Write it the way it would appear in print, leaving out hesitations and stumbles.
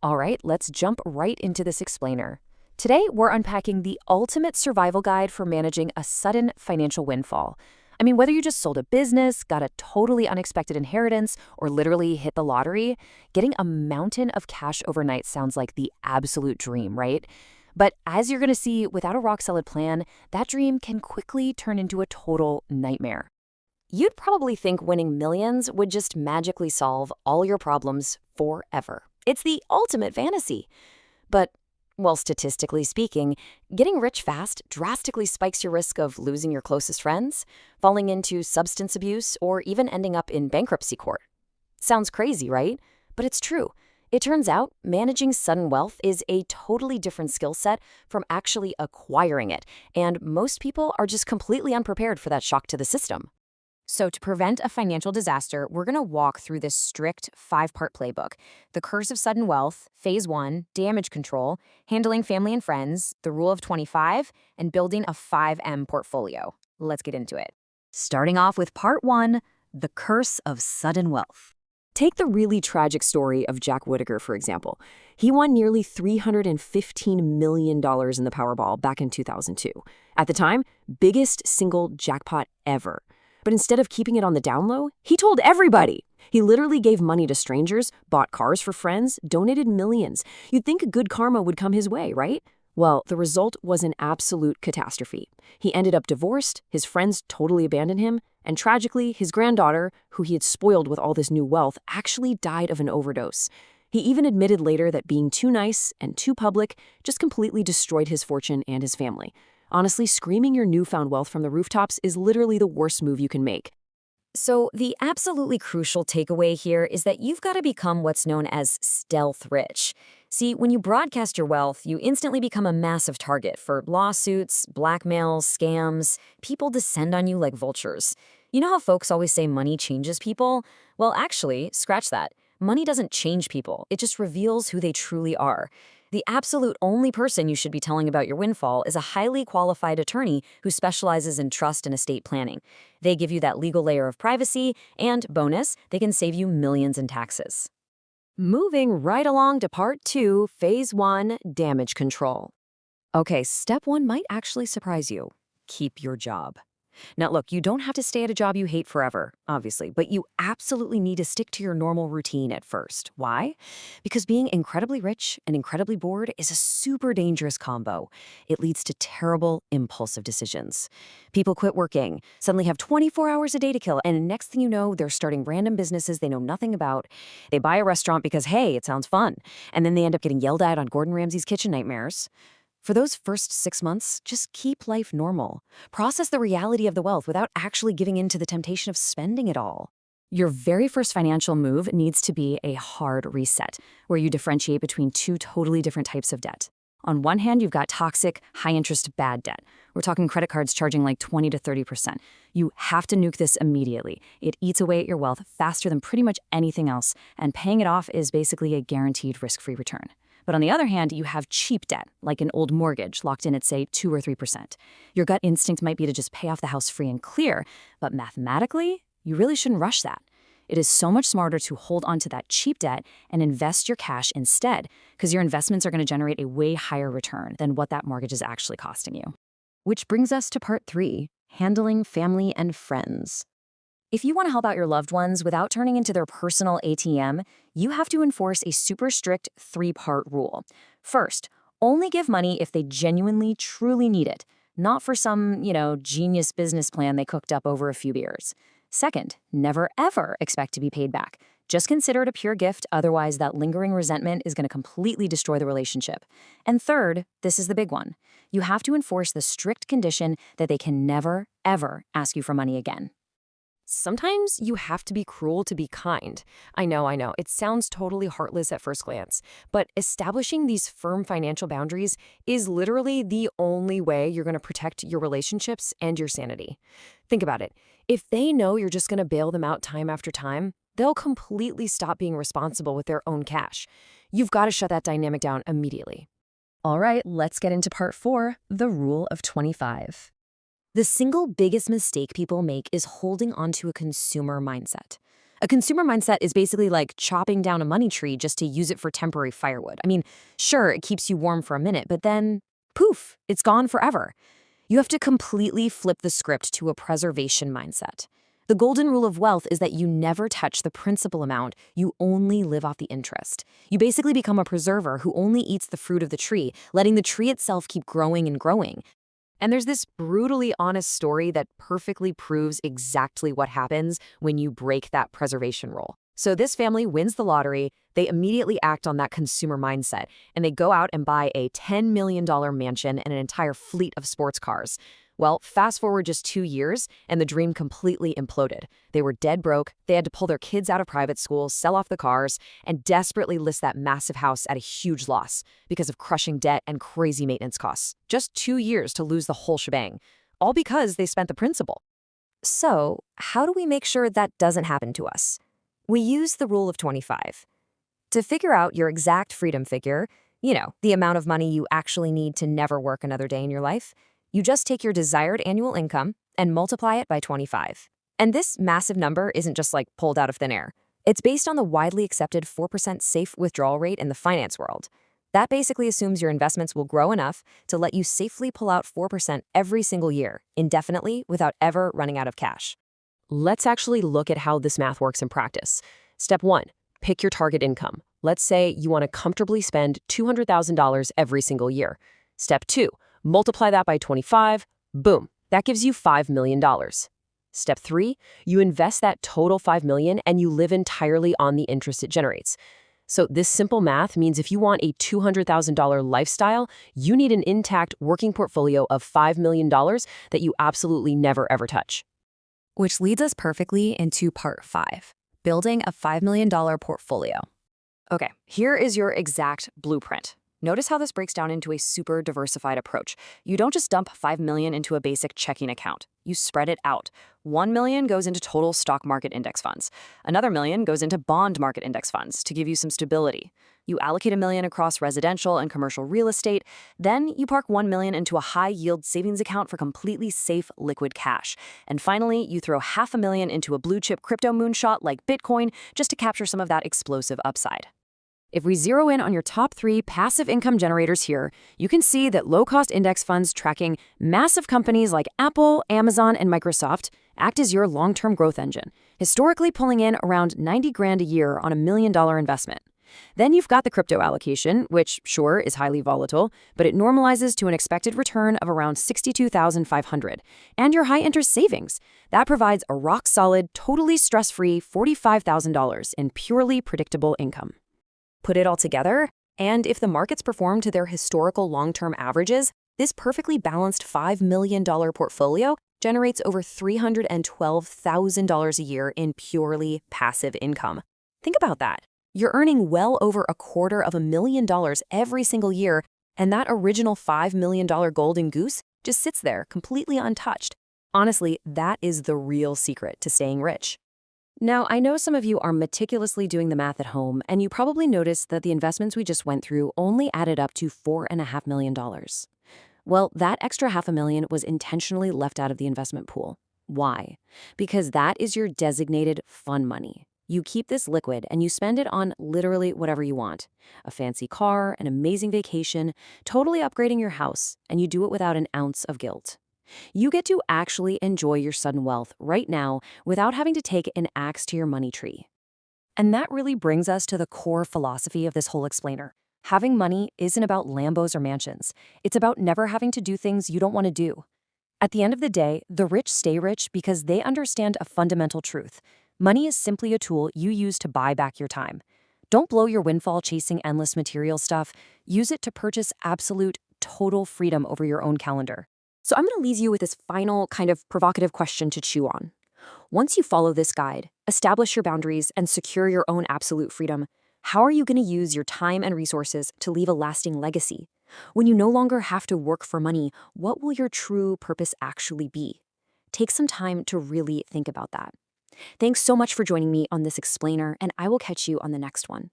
All right, let's jump right into this explainer. Today, we're unpacking the ultimate survival guide for managing a sudden financial windfall. I mean, whether you just sold a business, got a totally unexpected inheritance, or literally hit the lottery, getting a mountain of cash overnight sounds like the absolute dream, right? But as you're going to see, without a rock solid plan, that dream can quickly turn into a total nightmare. You'd probably think winning millions would just magically solve all your problems forever. It's the ultimate fantasy. But, well, statistically speaking, getting rich fast drastically spikes your risk of losing your closest friends, falling into substance abuse, or even ending up in bankruptcy court. Sounds crazy, right? But it's true. It turns out managing sudden wealth is a totally different skill set from actually acquiring it, and most people are just completely unprepared for that shock to the system. So, to prevent a financial disaster, we're going to walk through this strict 5-part playbook: the curse of sudden wealth, phase 1, damage control, handling family and friends, the rule of 25, and building a 5M portfolio. Let's get into it. Starting off with part 1, the curse of sudden wealth. Take the really tragic story of Jack Whittaker, for example. He won nearly $315 million in the Powerball back in 2002. At the time, biggest single jackpot ever. But instead of keeping it on the down low, he told everybody. He literally gave money to strangers, bought cars for friends, donated millions. You'd think good karma would come his way, right? Well, the result was an absolute catastrophe. He ended up divorced, his friends totally abandoned him, and tragically, his granddaughter, who he had spoiled with all this new wealth, actually died of an overdose. He even admitted later that being too nice and too public just completely destroyed his fortune and his family. Honestly, screaming your newfound wealth from the rooftops is literally the worst move you can make. So, the absolutely crucial takeaway here is that you've got to become what's known as stealth rich. See, when you broadcast your wealth, you instantly become a massive target for lawsuits, blackmails, scams. People descend on you like vultures. You know how folks always say money changes people? Well, actually, scratch that. Money doesn't change people, it just reveals who they truly are. The absolute only person you should be telling about your windfall is a highly qualified attorney who specializes in trust and estate planning. They give you that legal layer of privacy, and bonus, they can save you millions in taxes. Moving right along to part 2, phase 1, damage control. Okay, step 1 might actually surprise you. Keep your job. Now, look, you don't have to stay at a job you hate forever, obviously, but you absolutely need to stick to your normal routine at first. Why? Because being incredibly rich and incredibly bored is a super dangerous combo. It leads to terrible, impulsive decisions. People quit working, suddenly have 24 hours a day to kill, and next thing you know, they're starting random businesses they know nothing about. They buy a restaurant because, hey, it sounds fun, and then they end up getting yelled at on Gordon Ramsay's Kitchen Nightmares. For those first 6 months, just keep life normal. Process the reality of the wealth without actually giving in to the temptation of spending it all. Your very first financial move needs to be a hard reset, where you differentiate between two totally different types of debt. On one hand, you've got toxic, high-interest bad debt. We're talking credit cards charging like 20 to 30%. You have to nuke this immediately. It eats away at your wealth faster than pretty much anything else, and paying it off is basically a guaranteed risk-free return. But on the other hand, you have cheap debt, like an old mortgage locked in at, say, 2 or 3%. Your gut instinct might be to just pay off the house free and clear, but mathematically, you really shouldn't rush that. It is so much smarter to hold onto that cheap debt and invest your cash instead, because your investments are going to generate a way higher return than what that mortgage is actually costing you. Which brings us to part 3, handling family and friends. If you want to help out your loved ones without turning into their personal ATM, you have to enforce a super strict 3-part rule. First, only give money if they genuinely, truly need it, not for some, genius business plan they cooked up over a few beers. Second, never ever expect to be paid back. Just consider it a pure gift, otherwise that lingering resentment is going to completely destroy the relationship. And third, this is the big one. You have to enforce the strict condition that they can never, ever ask you for money again. Sometimes you have to be cruel to be kind. I know. It sounds totally heartless at first glance, but establishing these firm financial boundaries is literally the only way you're going to protect your relationships and your sanity. Think about it. If they know you're just going to bail them out time after time, they'll completely stop being responsible with their own cash. You've got to shut that dynamic down immediately. All right, let's get into part 4, the rule of 25. The single biggest mistake people make is holding onto a consumer mindset. A consumer mindset is basically like chopping down a money tree just to use it for temporary firewood. I mean, sure, it keeps you warm for a minute, but then poof, it's gone forever. You have to completely flip the script to a preservation mindset. The golden rule of wealth is that you never touch the principal amount, you only live off the interest. You basically become a preserver who only eats the fruit of the tree, letting the tree itself keep growing and growing. And there's this brutally honest story that perfectly proves exactly what happens when you break that preservation rule. So this family wins the lottery, they immediately act on that consumer mindset, and they go out and buy a $10 million mansion and an entire fleet of sports cars. Well, fast forward just 2 years, and the dream completely imploded. They were dead broke, they had to pull their kids out of private schools, sell off the cars, and desperately list that massive house at a huge loss because of crushing debt and crazy maintenance costs. Just 2 years to lose the whole shebang, all because they spent the principal. So, how do we make sure that doesn't happen to us? We use the rule of 25. To figure out your exact freedom figure, the amount of money you actually need to never work another day in your life, you just take your desired annual income and multiply it by 25. And this massive number isn't just like pulled out of thin air. It's based on the widely accepted 4% safe withdrawal rate in the finance world. That basically assumes your investments will grow enough to let you safely pull out 4% every single year, indefinitely, without ever running out of cash. Let's actually look at how this math works in practice. Step 1, pick your target income. Let's say you want to comfortably spend $200,000 every single year. Step 2, multiply that by 25, boom, that gives you $5 million. Step 3, you invest that total $5 million and you live entirely on the interest it generates. So this simple math means if you want a $200,000 lifestyle, you need an intact working portfolio of $5 million that you absolutely never ever touch. Which leads us perfectly into part 5, building a $5 million portfolio. Okay, here is your exact blueprint. Notice how this breaks down into a super diversified approach. You don't just dump $5 million into a basic checking account. You spread it out. $1 million goes into total stock market index funds. Another $1 million goes into bond market index funds to give you some stability. You allocate $1 million across residential and commercial real estate. Then you park $1 million into a high-yield savings account for completely safe liquid cash. And finally, you throw $500,000 into a blue-chip crypto moonshot like Bitcoin just to capture some of that explosive upside. If we zero in on your top 3 passive income generators here, you can see that low-cost index funds tracking massive companies like Apple, Amazon, and Microsoft act as your long-term growth engine, historically pulling in around $90,000 a year on $1 million investment. Then you've got the crypto allocation, which, sure, is highly volatile, but it normalizes to an expected return of around $62,500. And your high-interest savings. That provides a rock-solid, totally stress-free $45,000 in purely predictable income. Put it all together, and if the markets perform to their historical long-term averages, this perfectly balanced $5 million portfolio generates over $312,000 a year in purely passive income. Think about that. You're earning well over $250,000 every single year, and that original $5 million golden goose just sits there completely untouched. Honestly, that is the real secret to staying rich. Now, I know some of you are meticulously doing the math at home, and you probably noticed that the investments we just went through only added up to $4.5 million. Well, that extra $500,000 was intentionally left out of the investment pool. Why? Because that is your designated fun money. You keep this liquid and you spend it on literally whatever you want. A fancy car, an amazing vacation, totally upgrading your house, and you do it without an ounce of guilt. You get to actually enjoy your sudden wealth right now without having to take an axe to your money tree. And that really brings us to the core philosophy of this whole explainer. Having money isn't about Lambos or mansions. It's about never having to do things you don't want to do. At the end of the day, the rich stay rich because they understand a fundamental truth. Money is simply a tool you use to buy back your time. Don't blow your windfall chasing endless material stuff. Use it to purchase absolute, total freedom over your own calendar. So I'm going to leave you with this final kind of provocative question to chew on. Once you follow this guide, establish your boundaries, and secure your own absolute freedom, how are you going to use your time and resources to leave a lasting legacy? When you no longer have to work for money, what will your true purpose actually be? Take some time to really think about that. Thanks so much for joining me on this explainer, and I will catch you on the next one.